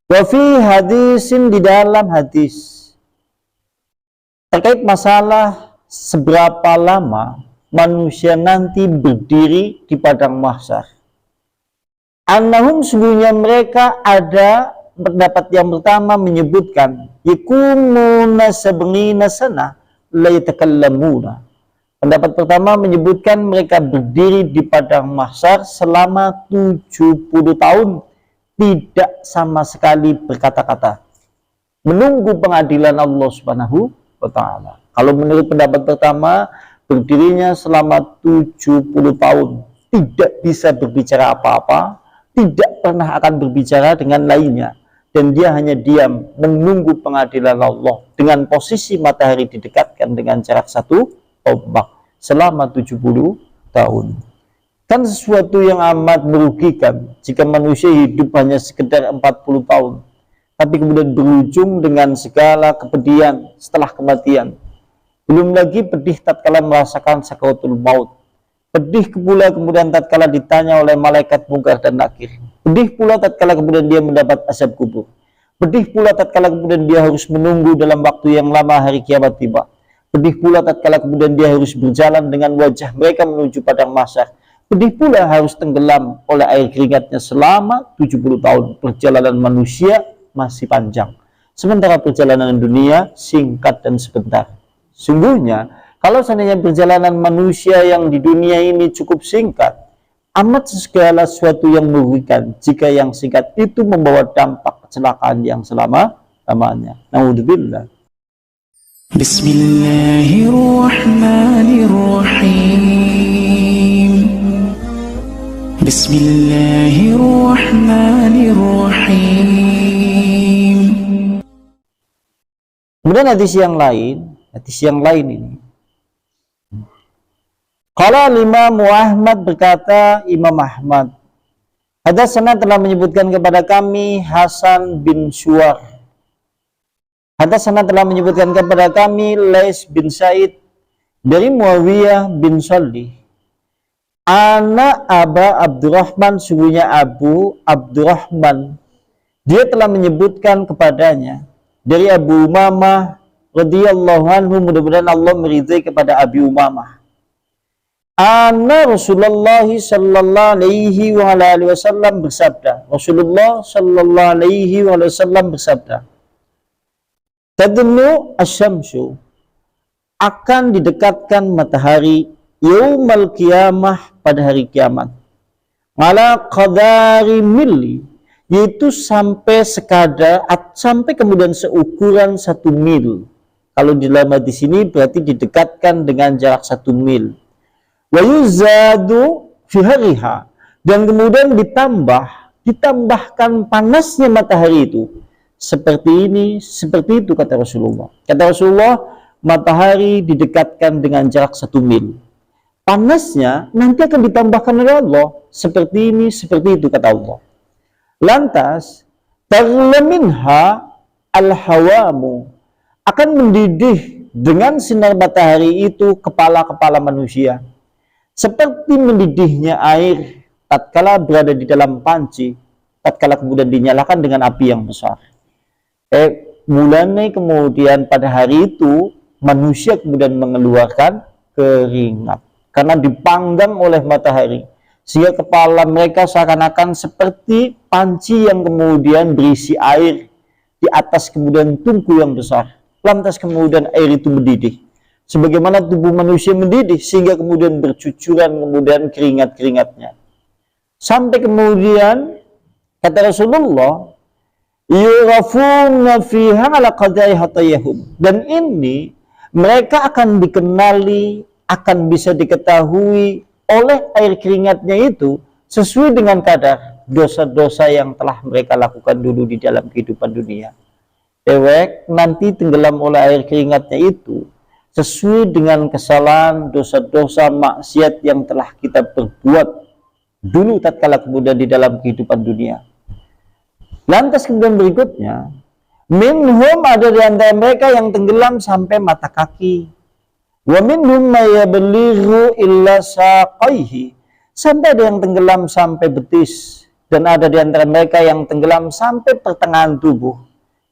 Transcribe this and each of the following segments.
Wa fi hadisin, di dalam hadis terkait masalah seberapa lama manusia nanti berdiri di padang mahsyar. Annahum, sungguhnya mereka, ada pendapat yang pertama menyebutkan yakumuna sab'ina sana la yatakallamuna. Pendapat pertama menyebutkan mereka berdiri di padang mahsyar selama 70 tahun tidak sama sekali berkata-kata, menunggu pengadilan Allah Subhanahu wa ta'ala. Kalau menurut pendapat pertama, berdirinya selama 70 tahun tidak bisa berbicara apa-apa, tidak pernah akan berbicara dengan lainnya, dan dia hanya diam menunggu pengadilan Allah dengan posisi matahari didekatkan dengan jarak 1 tombak selama 70 tahun. Kan sesuatu yang amat merugikan jika manusia hidup hanya sekedar 40 tahun, tapi kemudian berujung dengan segala kepedihan setelah kematian. Belum lagi pedih tatkala merasakan sakaratul maut. Pedih pula kemudian tatkala ditanya oleh malaikat Munkar dan Nakir. Pedih pula tatkala kemudian dia mendapat azab kubur. Pedih pula tatkala kemudian dia harus menunggu dalam waktu yang lama hari kiamat tiba. Pedih pula tatkala kemudian dia harus berjalan dengan wajah mereka menuju padang mahsyar. Pedih pula harus tenggelam oleh air keringatnya selama 70 tahun. Perjalanan manusia masih panjang, sementara perjalanan dunia singkat dan sebentar. Sungguhnya, kalau seandainya perjalanan manusia yang di dunia ini cukup singkat, amat segala sesuatu yang merugikan jika yang singkat itu membawa dampak kecelakaan yang selama-lamanya. Naudzubillah. Bismillahirrahmanirrahim. Bismillahirrahmanirrahim. Kemudian hadis yang lain ini. Qala Imam Ahmad, berkata Imam Ahmad, hadatsana telah menyebutkan kepada kami Hasan bin Syuar. Hadatsana telah menyebutkan kepada kami Lais bin Said dari Muawiyah bin Shalih. Ana Aba Abdurrahman, sungguhnya Abu Abdurrahman, dia telah menyebutkan kepadanya dari Abu Umamah radhiyallahu anhu, mudah-mudahan Allah meridai kepada Abi Umamah. Anna Rasulullah sallallahu alaihi wasallam bersabda, Rasulullah sallallahu alaihi wasallam bersabda, tadnu asyamsu, akan didekatkan matahari yaumal qiyamah, pada hari kiamat, ala qadari milli, yaitu sampai sampai kemudian seukuran 1 mil. Kalau di dalam hadis ini berarti didekatkan dengan jarak 1 mil. Wa yuzadu fi hariha, dan kemudian ditambahkan panasnya matahari itu seperti ini, seperti itu, kata Rasulullah. Kata Rasulullah, matahari didekatkan dengan jarak 1 mil. Panasnya nanti akan ditambahkan oleh Allah seperti ini, seperti itu, kata Allah. Lantas tarlaminha al-hawamu, akan mendidih dengan sinar matahari itu kepala-kepala manusia, seperti mendidihnya air tatkala berada di dalam panci, tatkala kemudian dinyalakan dengan api yang besar. Mulanya kemudian pada hari itu manusia kemudian mengeluarkan keringat karena dipanggang oleh matahari, sehingga kepala mereka seakan-akan seperti panci yang kemudian berisi air, di atas kemudian tungku yang besar. Lantas kemudian air itu mendidih, sebagaimana tubuh manusia mendidih, sehingga kemudian bercucuran kemudian keringat-keringatnya. Sampai kemudian kata Rasulullah, yurafuna fiha ala qadai hatayahum, dan ini mereka akan dikenali, akan bisa diketahui oleh air keringatnya itu sesuai dengan kadar dosa-dosa yang telah mereka lakukan dulu di dalam kehidupan dunia. Nanti tenggelam oleh air keringatnya itu sesuai dengan kesalahan, dosa-dosa, maksiat yang telah kita perbuat dulu tatkala kemudian di dalam kehidupan dunia. Lantas kemudian berikutnya, minhum, ada di antara mereka yang tenggelam sampai mata kaki. Wa minhum may yablughu illa saqaihi, sampai ada yang tenggelam sampai betis, dan ada di antara mereka yang tenggelam sampai pertengahan tubuh,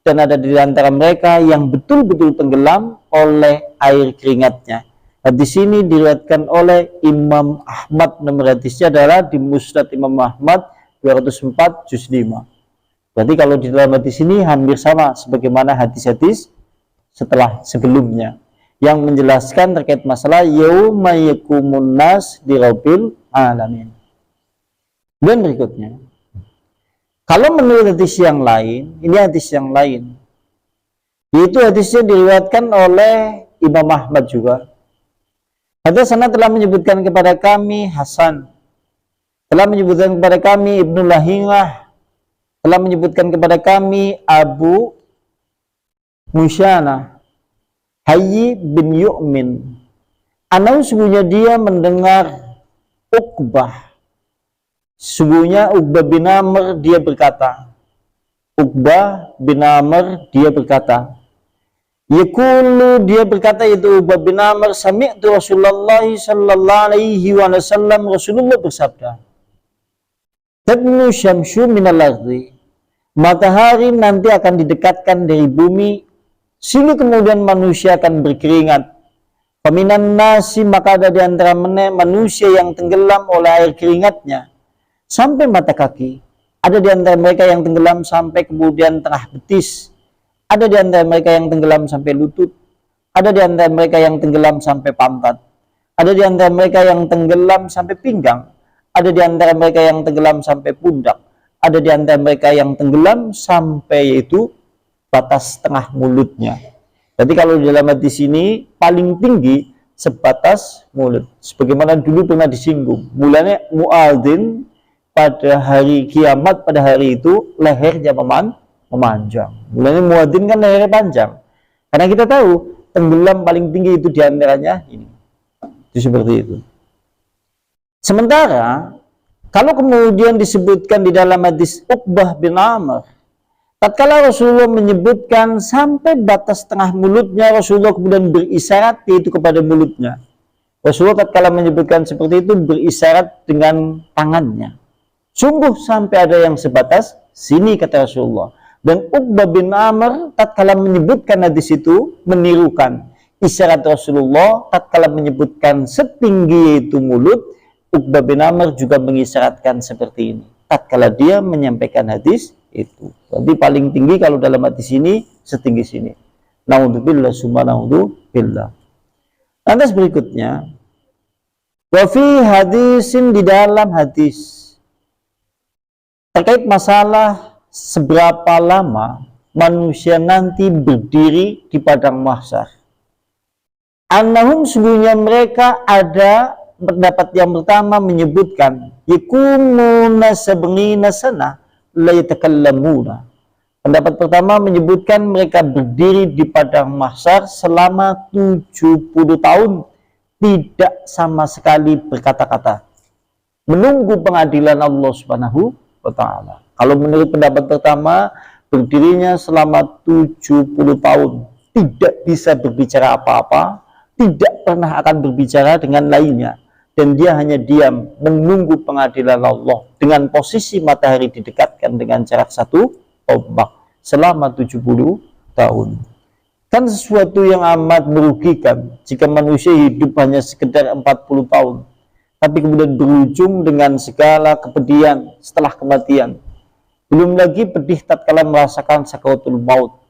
dan ada di antara mereka yang betul-betul tenggelam oleh air keringatnya. Hadis ini diriwayatkan oleh Imam Ahmad. Nomor hadisnya adalah di Musnad Imam Ahmad 204 juz 5. Berarti kalau di dalam hadis ini hampir sama sebagaimana hadis-hadis sebelumnya yang menjelaskan terkait masalah yauma yaqumun nas di rabbil alamin. Dan berikutnya, kalau menurut hadis yang lain, ini hadis yang lain, yaitu hadisnya diriwayatkan oleh Imam Ahmad juga. Hadatsana telah menyebutkan kepada kami Hasan, telah menyebutkan kepada kami Ibnu Lahingah, telah menyebutkan kepada kami Abu Musyana, Hayy bin Yu'min, sesungguhnya dia mendengar Uqbah. Sesungguhnya Uqbah bin Amr dia berkata, Uqbah bin Amr dia berkata, Yaqulu dia berkata itu Uqbah bin Amr, sami'tu Rasulullah sallallahu alaihi wasallam, Rasulullah bersabda, Tadnu syamsu minal ardi, matahari nanti akan didekatkan dari bumi, sehingga kemudian manusia akan berkeringat. Faminan nasi, maka ada di antara manusia yang tenggelam oleh air keringatnya sampai mata kaki. Ada di antara mereka yang tenggelam sampai kemudian tengah betis. Ada di antara mereka yang tenggelam sampai lutut. Ada di antara mereka yang tenggelam sampai pantat. Ada di antara mereka yang tenggelam sampai pinggang. Ada di antara mereka yang tenggelam sampai pundak. Ada di antara mereka yang tenggelam sampai yaitu batas tengah mulutnya. Jadi kalau di dalam hadis ini paling tinggi sebatas mulut. Sebagaimana dulu pernah disinggung. Mulanya muadzin pada hari kiamat, pada hari itu lehernya memanjang. Mulanya muadzin kan lehernya panjang. Karena kita tahu tenggelam paling tinggi itu diantaranya ini. Itu seperti itu. Sementara kalau kemudian disebutkan di dalam hadis Uqbah bin Amr, tatkala Rasulullah menyebutkan sampai batas tengah mulutnya, Rasulullah kemudian berisyarat yaitu kepada mulutnya. Rasulullah tatkala menyebutkan seperti itu berisyarat dengan tangannya. Sungguh sampai ada yang sebatas sini, kata Rasulullah. Dan Uqbah bin Amr tatkala menyebutkan hadis itu menirukan isyarat Rasulullah. Tatkala menyebutkan setinggi yaitu mulut, Uqbah bin Amr juga mengisyaratkan seperti ini tatkala dia menyampaikan hadis itu. Jadi paling tinggi kalau dalam hadis ini setinggi sini. Naudzubillah summa naudzubillah. Lantas berikutnya, wa fi hadisin, di dalam hadis terkait masalah seberapa lama manusia nanti berdiri di padang mahsyar. Annahum, sesungguhnya mereka, ada pendapat yang pertama menyebutkan yakumuna sab'ina sana la yatakallamuna. Pendapat pertama menyebutkan mereka berdiri di padang mahsyar selama 70 tahun tidak sama sekali berkata-kata, menunggu pengadilan Allah Subhanahu wa ta'ala. Kalau menurut pendapat pertama, berdirinya selama 70 tahun tidak bisa berbicara apa-apa, tidak pernah akan berbicara dengan lainnya, dan dia hanya diam menunggu pengadilan Allah dengan posisi matahari didekatkan dengan jarak 1 tombak selama 70 tahun. Kan sesuatu yang amat merugikan jika manusia hidup hanya sekedar 40 tahun, tapi kemudian berujung dengan segala kepedihan setelah kematian. Belum lagi pedih tatkala merasakan sakaratul maut.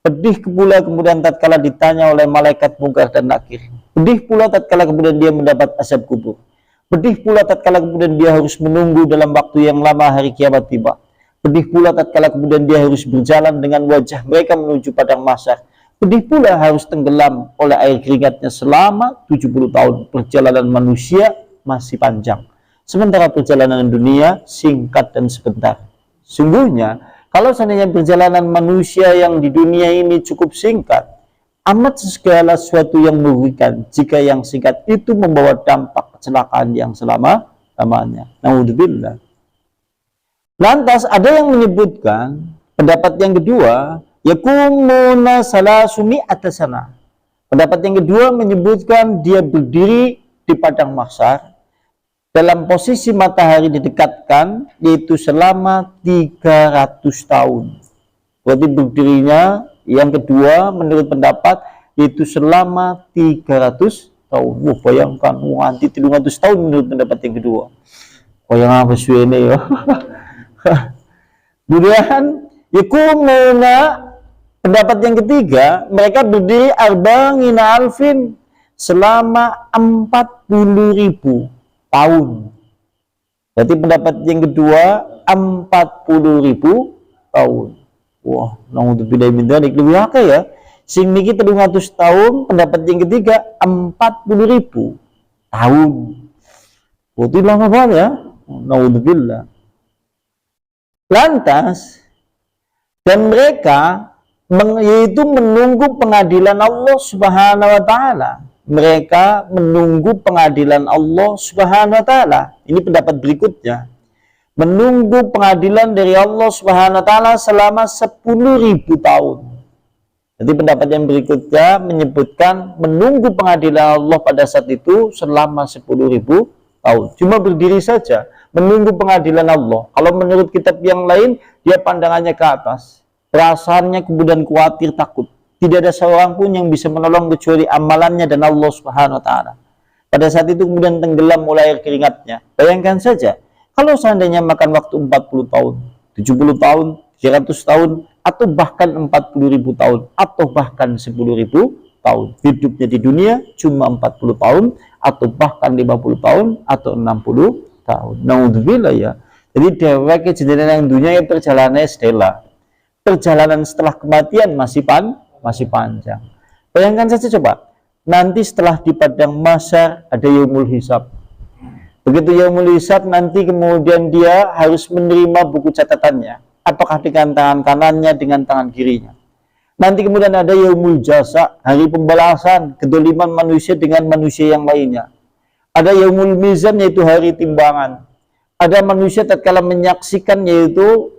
Pedih pula kemudian tatkala ditanya oleh malaikat mungkar dan nakir. Pedih pula tatkala kemudian dia mendapat azab kubur. Pedih pula tatkala kemudian dia harus menunggu dalam waktu yang lama hari kiamat tiba. Pedih pula tatkala kemudian dia harus berjalan dengan wajah mereka menuju padang mahsyar. Pedih pula harus tenggelam oleh air keringatnya selama 70 tahun. Perjalanan manusia masih panjang, sementara perjalanan dunia singkat dan sebentar. Sungguhnya kalau seandainya perjalanan manusia yang di dunia ini cukup singkat, amat segala sesuatu yang merugikan jika yang singkat itu membawa dampak kecelakaan yang selama-lamanya. Naudzubillah. Lantas ada yang menyebutkan pendapat yang kedua, yakumuna salasumi atasana. Pendapat yang kedua menyebutkan dia berdiri di padang mahsyar dalam posisi matahari didekatkan, yaitu selama 300 tahun. Berarti berdirinya yang kedua menurut pendapat yaitu selama 300 tahun. Bayangkan, anti 300 tahun menurut pendapat yang kedua. Yang apa sih ini ya? Kemudian yakumuna, pendapat yang ketiga, mereka berdiri arba'ina alfin, selama 40.000 tahun. Berarti pendapat yang kedua 40.000 tahun. Wah, naudzubillah min dzalik, lebih akeh ya. Sing niki 300 tahun, pendapat yang ketiga 40.000 tahun. Berarti lama banget ya. Naudzubillah. Lantas, dan mereka yaitu menunggu pengadilan Allah Subhanahu wa taala. Mereka menunggu pengadilan Allah Subhanahu wa taala. Ini pendapat berikutnya. Menunggu pengadilan dari Allah Subhanahu wa taala selama 10.000 tahun. Jadi pendapat yang berikutnya menyebutkan menunggu pengadilan Allah pada saat itu selama 10.000 tahun. Cuma berdiri saja menunggu pengadilan Allah. Kalau menurut kitab yang lain, dia pandangannya ke atas. Perasaannya kemudian khawatir, takut. Tidak ada seorang pun yang bisa menolong kecuali amalannya dan Allah Subhanahu wa taala. Pada saat itu kemudian tenggelam mulai air keringatnya. Bayangkan saja, kalau seandainya makan waktu 40 tahun, 70 tahun, 100 tahun, atau bahkan 40.000 tahun, atau bahkan 10.000 tahun. Hidupnya di dunia cuma 40 tahun, atau bahkan 50 tahun, atau 60 tahun. Naudzubillah ya. Jadi dewek kejadian yang dunia yang perjalanannya stella. Perjalanan setelah kematian masih panjang. Bayangkan saja coba, nanti setelah di padang mahsyar ada yaumul hisab. Begitu yaumul hisab, nanti kemudian dia harus menerima buku catatannya, apakah dengan tangan kanannya, dengan tangan kirinya. Nanti kemudian ada yaumul jasa, hari pembalasan kedoliman manusia dengan manusia yang lainnya. Ada yaumul mizan, yaitu hari timbangan. Ada manusia tatkala menyaksikan, yaitu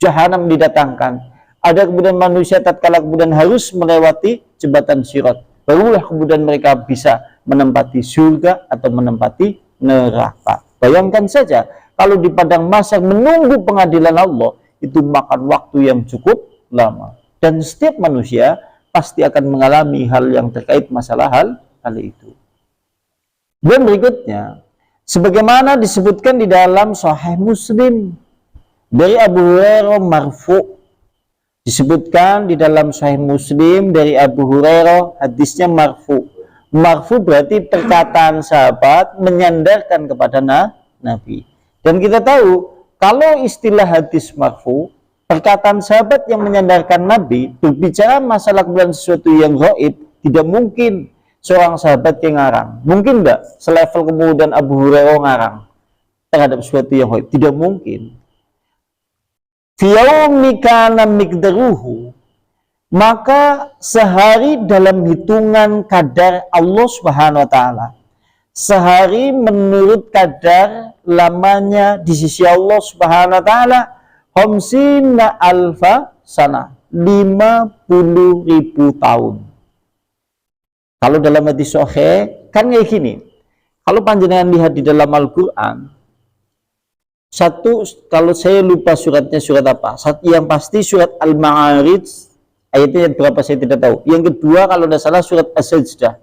jahanam didatangkan. Ada kemudian manusia tatkala kemudian harus melewati jembatan Sirat. Barulah kemudian mereka bisa menempati surga atau menempati neraka. Bayangkan saja, kalau di padang mahsyar menunggu pengadilan Allah, itu makan waktu yang cukup lama. Dan setiap manusia pasti akan mengalami hal yang terkait masalah hal itu. Dan berikutnya, sebagaimana disebutkan di dalam Sahih Muslim dari Abu Hurairah marfu', disebutkan di dalam Sahih Muslim dari Abu Hurairah, hadisnya marfu'. Marfu' berarti perkataan sahabat menyandarkan kepada Nabi. Dan kita tahu, kalau istilah hadis marfu', perkataan sahabat yang menyandarkan Nabi, berbicara masalah kemudian sesuatu yang gaib, tidak mungkin seorang sahabat yang ngarang. Mungkin enggak selevel kemudian Abu Hurairah ngarang terhadap sesuatu yang gaib? Tidak mungkin. Fiyaumikana mikdaruhu, maka sehari dalam hitungan kadar Allah Subhanahu wa taala. Sehari menurut kadar lamanya di sisi Allah Subhanahu wa taala, khamsina alfa sana, 50.000 tahun. Kalau dalam hadis sahih kan kayak gini. Kalau panjenengan lihat di dalam Al-Qur'an, satu, kalau saya lupa suratnya surat apa. Yang pasti surat Al-Ma'arij, ayatnya yang berapa saya tidak tahu. Yang kedua kalau tidak salah surat As-Sajdah,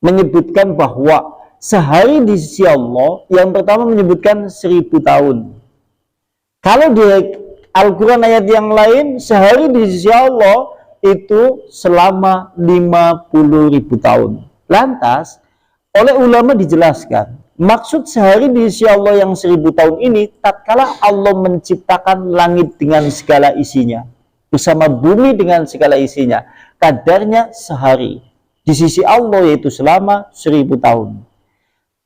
menyebutkan bahwa sehari di sisi Allah, yang pertama menyebutkan 1000 tahun. Kalau di Al-Quran ayat yang lain, sehari di sisi Allah itu selama 50.000 tahun. Lantas, oleh ulama dijelaskan, maksud sehari di sisi Allah yang 1000 tahun ini, tatkala Allah menciptakan langit dengan segala isinya, bersama bumi dengan segala isinya, kadarnya sehari. Di sisi Allah yaitu selama 1000 tahun.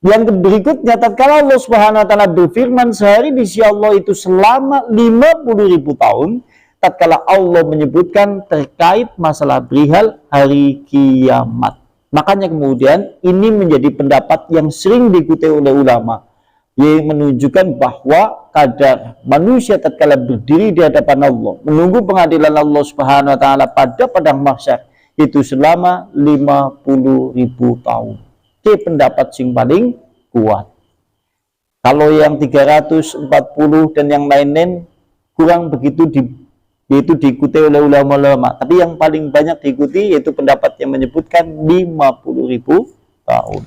Yang berikutnya, tatkala Allah Subhanahu wa taala berfirman sehari di sisi Allah itu selama 50.000 tahun, tatkala Allah menyebutkan terkait masalah perihal hari kiamat. Makanya kemudian ini menjadi pendapat yang sering diikuti oleh ulama, yang menunjukkan bahwa kadar manusia tatkala berdiri di hadapan Allah, menunggu pengadilan Allah Subhanahu wa taala pada padang mahsyar, itu selama 50.000 tahun. Itu pendapat yang paling kuat. Kalau yang 340 dan yang lain-lain kurang begitu yaitu diikuti oleh ulama-ulama. Tapi yang paling banyak diikuti yaitu pendapat yang menyebutkan 50.000 tahun.